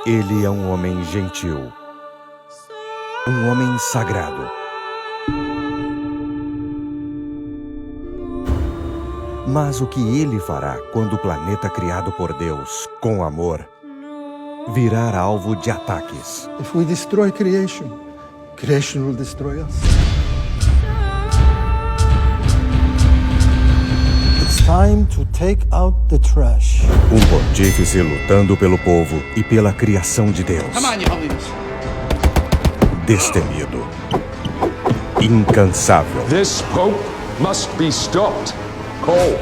Ele é um homem gentil, um homem sagrado. Mas o que ele fará quando o planeta criado por Deus, com amor, virar alvo de ataques? If we destroy creation, creation will destroy us. It's time to take out the trash. Um pontífice lutando pelo povo e pela criação de Deus. Destemido, incansável. This Pope must be stopped. Coal,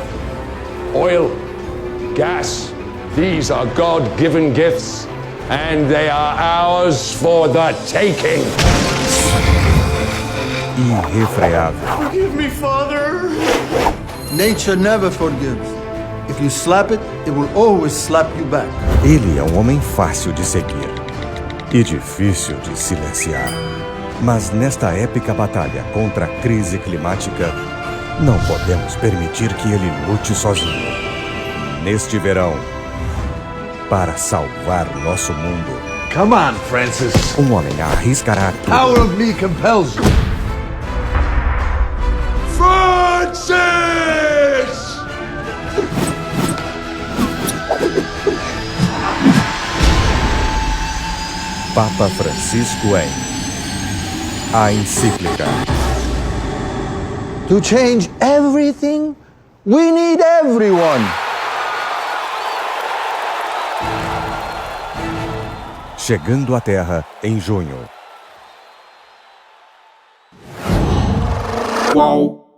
oil, gas, these are God-given gifts, and they are ours for the taking. Irrefreável. Forgive me, Father. Nature never forgives. If you slap it, it will always slap you back. Ele é um homem fácil de seguir e difícil de silenciar. Mas nesta épica batalha contra a crise climática, não podemos permitir que ele lute sozinho. Neste verão, para salvar nosso mundo. Come on, Francis. Um homem arriscará tudo. Power of me compels you. Francis! Papa Francisco em a encíclica. To change everything, we need everyone. Chegando à Terra em junho. Qual